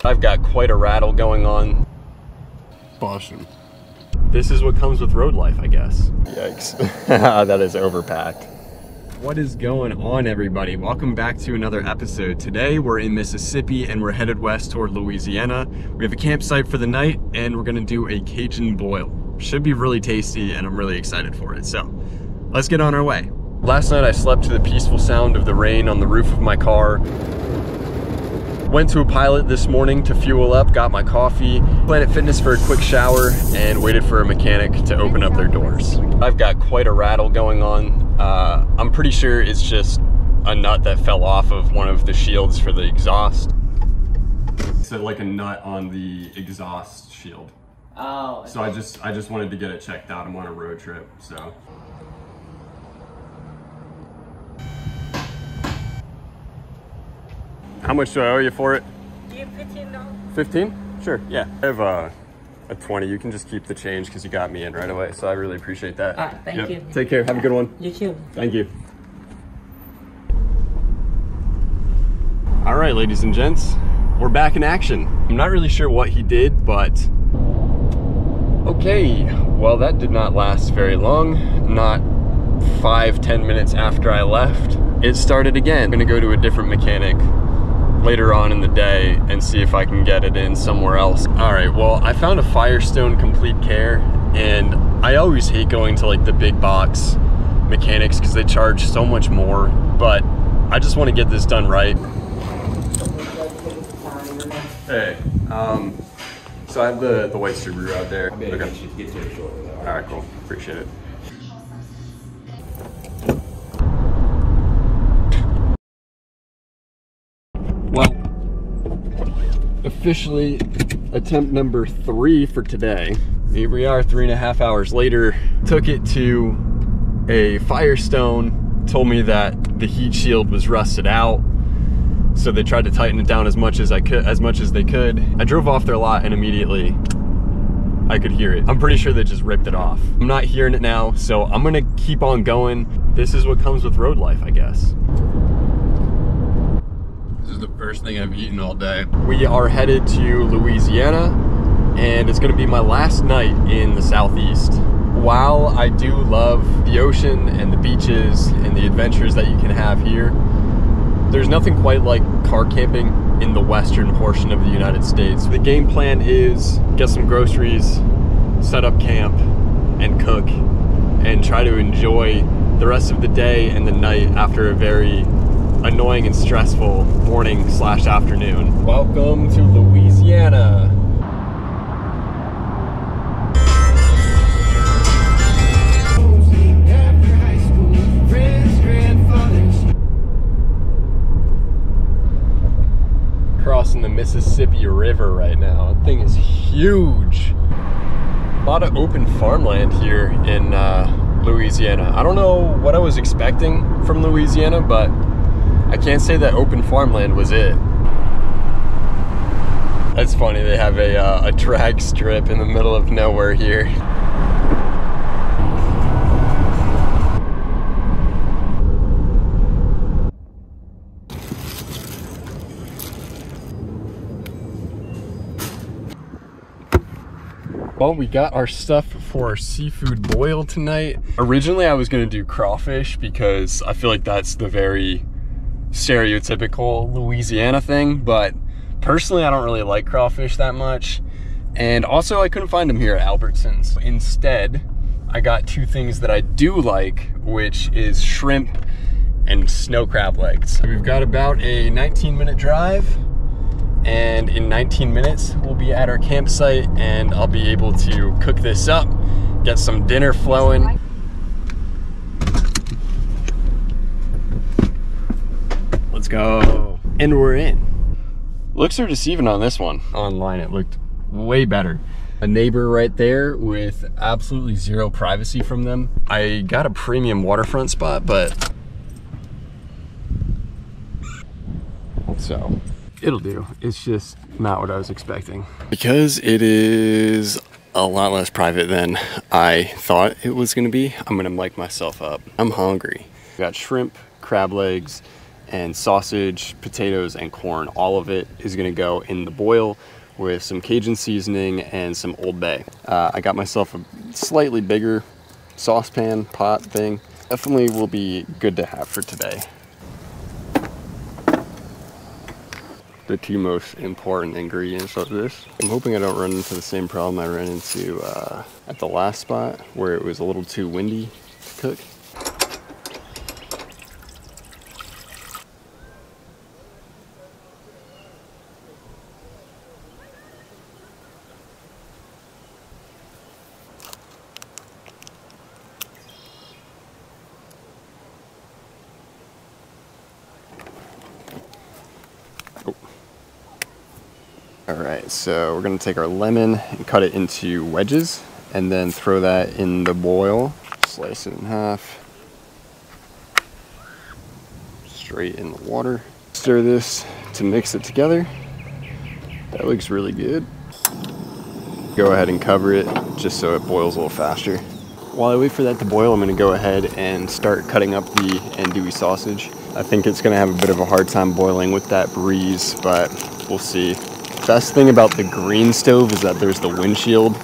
I've got quite a rattle going on. Boston. This is what comes with road life, I guess. Yikes. That is overpacked. What is going on, everybody? Welcome back to another episode. Today we're in Mississippi and we're headed west toward Louisiana. We have a campsite for the night and we're gonna do a Cajun boil. Should be really tasty and I'm really excited for it. So let's get on our way. Last night I slept to the peaceful sound of the rain on the roof of my car. Went to a Pilot this morning to fuel up, got my coffee, Planet Fitness for a quick shower, and waited for a mechanic to open up their doors. I've got quite a rattle going on. I'm pretty sure it's just a nut that fell off of one of the shields for the exhaust. So like a nut on the exhaust shield. Oh. So I just wanted to get it checked out. I'm on a road trip, so. How much do I owe you for it? Yeah, $15. 15? Sure, yeah. I have a 20. You can just keep the change because you got me in right away, so I really appreciate that. All right, thank you. Take care, have a good one. You too. Thank you. All right, ladies and gents, we're back in action. I'm not really sure what he did, but okay. Well, that did not last very long. Not 5-10 minutes after I left, it started again. I'm gonna go to a different mechanic later on in the day and see if I can get it in somewhere else. All right, well, I found a Firestone Complete Care, and I always hate going to like the big box mechanics because they charge so much more, but I just want to get this done right. Hey, so I have the white Subaru out there. Okay. Get to it shortly. All right, cool, appreciate it. Well, officially attempt number 3 for today. Here we are 3.5 hours later. Took it to a Firestone, told me that the heat shield was rusted out. So they tried to tighten it down as much as they could. I drove off their lot and immediately I could hear it. I'm pretty sure they just ripped it off. I'm not hearing it now, so I'm gonna keep on going. This is what comes with road life, I guess. This is the first thing I've eaten all day. We are headed to Louisiana, and it's gonna be my last night in the Southeast. While I do love the ocean and the beaches and the adventures that you can have here, there's nothing quite like car camping in the western portion of the United States. The game plan is get some groceries, set up camp, and cook, and try to enjoy the rest of the day and the night after a very annoying and stressful morning/afternoon. Welcome to Louisiana. Crossing the Mississippi River right now. That thing is huge. A lot of open farmland here in Louisiana. I don't know what I was expecting from Louisiana, but I can't say that open farmland was it. That's funny, they have a drag strip in the middle of nowhere here. Well, we got our stuff for our seafood boil tonight. Originally, I was gonna do crawfish because I feel like that's the very stereotypical Louisiana thing, but personally, I don't really like crawfish that much. And also, I couldn't find them here at Albertsons. Instead, I got 2 things that I do like, which is shrimp and snow crab legs. We've got about a 19-minute drive, and in 19 minutes we'll be at our campsite and I'll be able to cook this up, get some dinner flowing. Let's go. And we're in. Looks are deceiving on this one. Online it looked way better. A neighbor right there with absolutely zero privacy from them. I got a premium waterfront spot, but so it'll do. It's just not what I was expecting. Because it is a lot less private than I thought it was gonna be, I'm gonna mic myself up. I'm hungry. Got shrimp, crab legs, and sausage, potatoes, and corn. All of it is gonna go in the boil with some Cajun seasoning and some Old Bay. I got myself a slightly bigger saucepan pot thing. Definitely will be good to have for today. The two most important ingredients of this. I'm hoping I don't run into the same problem I ran into at the last spot where it was a little too windy to cook. Alright, so we're going to take our lemon and cut it into wedges and then throw that in the boil. Slice it in half. Straight in the water. Stir this to mix it together. That looks really good. Go ahead and cover it just so it boils a little faster. While I wait for that to boil, I'm going to go ahead and start cutting up the andouille sausage. I think it's going to have a bit of a hard time boiling with that breeze, but we'll see. Best thing about the green stove is that there's the windshield.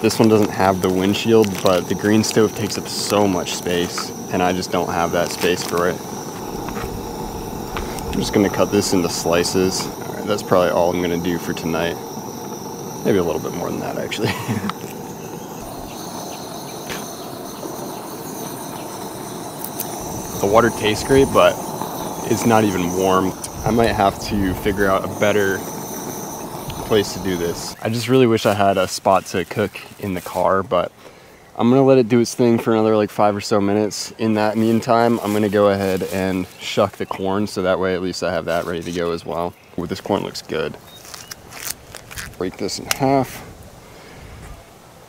This one doesn't have the windshield, but the green stove takes up so much space, and I just don't have that space for it. I'm just going to cut this into slices. All right, that's probably all I'm going to do for tonight. Maybe a little bit more than that, actually. The water tastes great, but it's not even warm. I might have to figure out a better place to do this. I just really wish I had a spot to cook in the car, but I'm gonna let it do its thing for another like 5 or so minutes. In that meantime, I'm gonna go ahead and shuck the corn so that way at least I have that ready to go as well. Ooh, this corn looks good. Break this in half.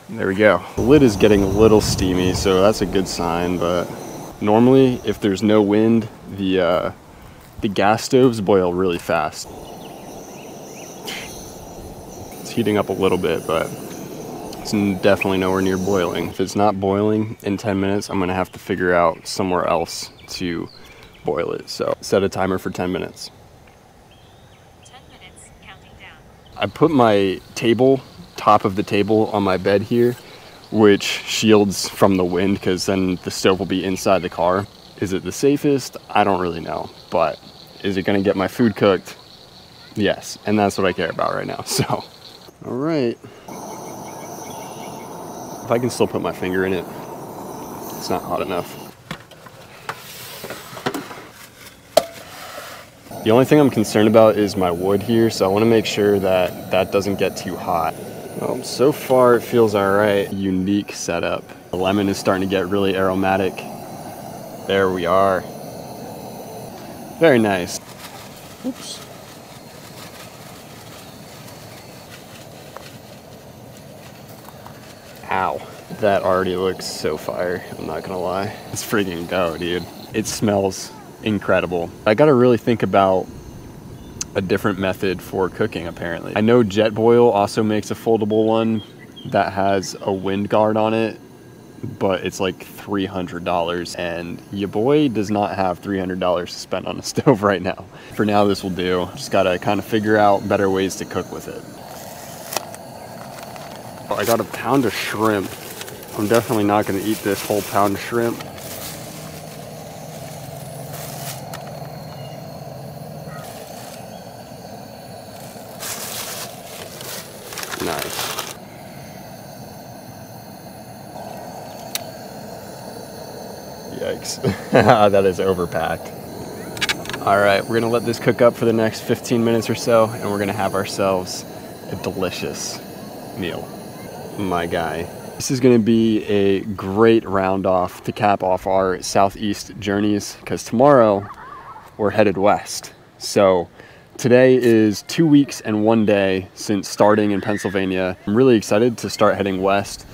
There we go. The lid is getting a little steamy, so that's a good sign, but normally if there's no wind, the gas stoves boil really fast. Heating up a little bit, but it's definitely nowhere near boiling. If it's not boiling in 10 minutes, I'm gonna have to figure out somewhere else to boil it. So set a timer for 10 minutes. 10 minutes, counting down. I put my top of the table on my bed here, which shields from the wind because then the stove will be inside the car. Is it the safest? I don't really know, but is it gonna get my food cooked? Yes, and that's what I care about right now, so. All right. If I can still put my finger in it, it's not hot enough. The only thing I'm concerned about is my wood here, so I want to make sure that that doesn't get too hot. Well, so far it feels all right. Unique setup. The lemon is starting to get really aromatic. There we are. Very nice. Oops. Ow, that already looks so fire, I'm not gonna lie. It's freaking go, dude. It smells incredible. I gotta really think about a different method for cooking, apparently. I know Jetboil also makes a foldable one that has a wind guard on it, but it's like $300, and your boy does not have $300 to spend on a stove right now. For now, this will do. Just gotta kind of figure out better ways to cook with it. I got a pound of shrimp. I'm definitely not going to eat this whole pound of shrimp. Nice. Yikes. That is overpacked. All right, we're going to let this cook up for the next 15 minutes or so, and we're going to have ourselves a delicious meal. My guy. This is going to be a great round off to cap off our southeast journeys because tomorrow we're headed west. So today is 2 weeks and 1 day since starting in Pennsylvania. I'm really excited to start heading west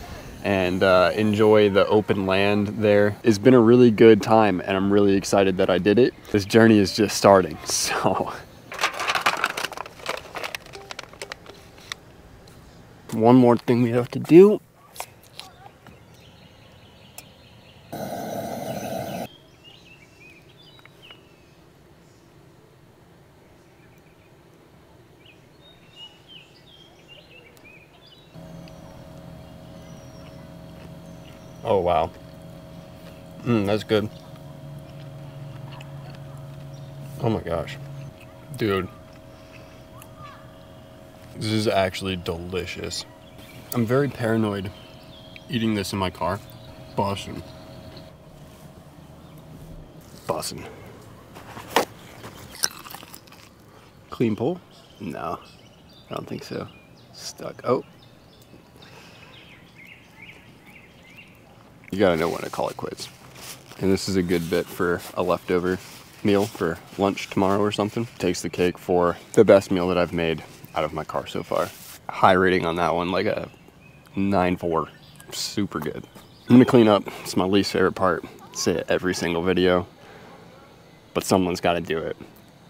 and enjoy the open land there. It's been a really good time and I'm really excited that I did it. This journey is just starting, so. One more thing we have to do. Oh, wow. That's good. Oh my gosh. Dude. This is actually delicious. I'm very paranoid eating this in my car. Bussin'. Bussin'. Clean pull? No, I don't think so. Stuck. Oh. You gotta know when to call it quits. And this is a good bit for a leftover meal for lunch tomorrow or something. Takes the cake for the best meal that I've made out of my car so far. High rating on that one, like a 9.4. Super good. I'm gonna clean up. It's my least favorite part. Say it every single video, but someone's gotta do it.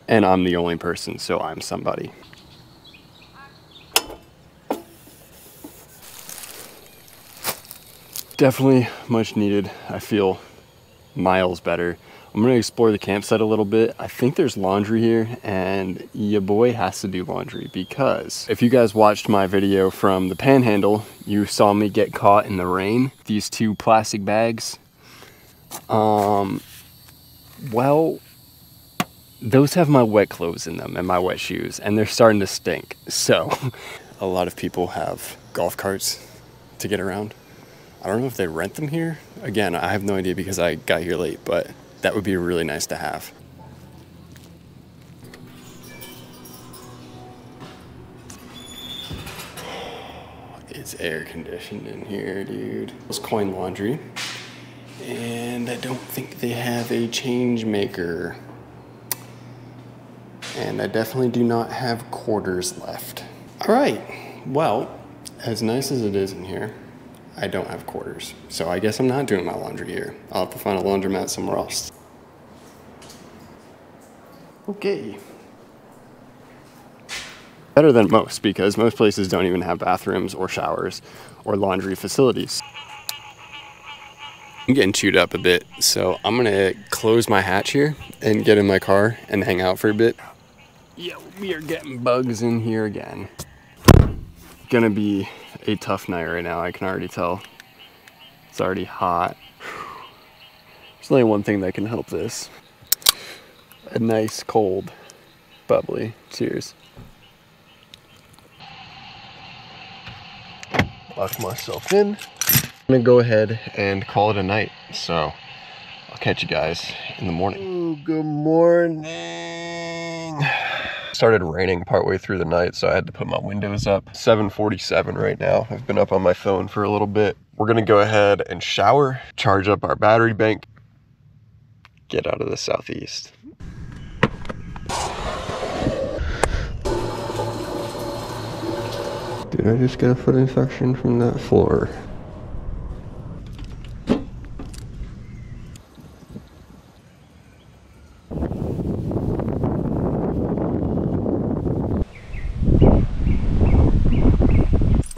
And I'm the only person, so I'm somebody. Definitely much needed. I feel miles better. I'm gonna explore the campsite a little bit. I think there's laundry here, and your boy has to do laundry, because if you guys watched my video from the Panhandle, you saw me get caught in the rain. These 2 plastic bags. Well, those have my wet clothes in them and my wet shoes, and they're starting to stink. So a lot of people have golf carts to get around. I don't know if they rent them here. Again, I have no idea because I got here late, but that would be really nice to have. It's air conditioned in here, dude. It's coin laundry. And I don't think they have a change maker. And I definitely do not have quarters left. All right, well, as nice as it is in here, I don't have quarters. So I guess I'm not doing my laundry here. I'll have to find a laundromat somewhere else. Okay. Better than most, because most places don't even have bathrooms or showers or laundry facilities. I'm getting chewed up a bit, so I'm gonna close my hatch here and get in my car and hang out for a bit. Yeah, we are getting bugs in here again. Gonna be a tough night right now, I can already tell. It's already hot. There's only one thing that can help this. A nice, cold, bubbly. Cheers. Lock myself in. I'm gonna go ahead and call it a night, so I'll catch you guys in the morning. Ooh, good morning. Started raining partway through the night, so I had to put my windows up. 7:47 right now. I've been up on my phone for a little bit. We're gonna go ahead and shower, charge up our battery bank, get out of the southeast. Did I just get a foot infection from that floor?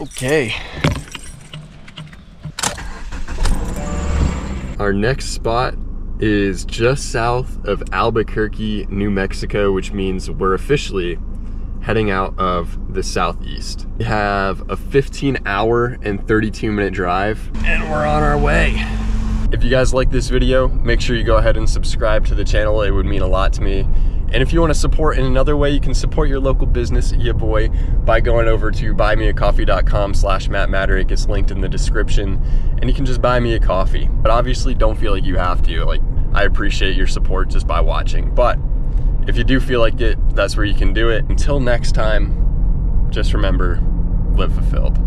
Okay. Our next spot is just south of Albuquerque, New Mexico, which means we're officially heading out of the southeast. We have a 15-hour and 32-minute drive, and we're on our way. If you guys like this video, make sure you go ahead and subscribe to the channel. It would mean a lot to me. And if you want to support in another way, you can support your local business, ya boy, by going over to buymeacoffee.com/MattMatterick. It's linked in the description, and you can just buy me a coffee. But obviously, don't feel like you have to. Like, I appreciate your support just by watching. But if you do feel like it, that's where you can do it. Until next time, just remember, live fulfilled.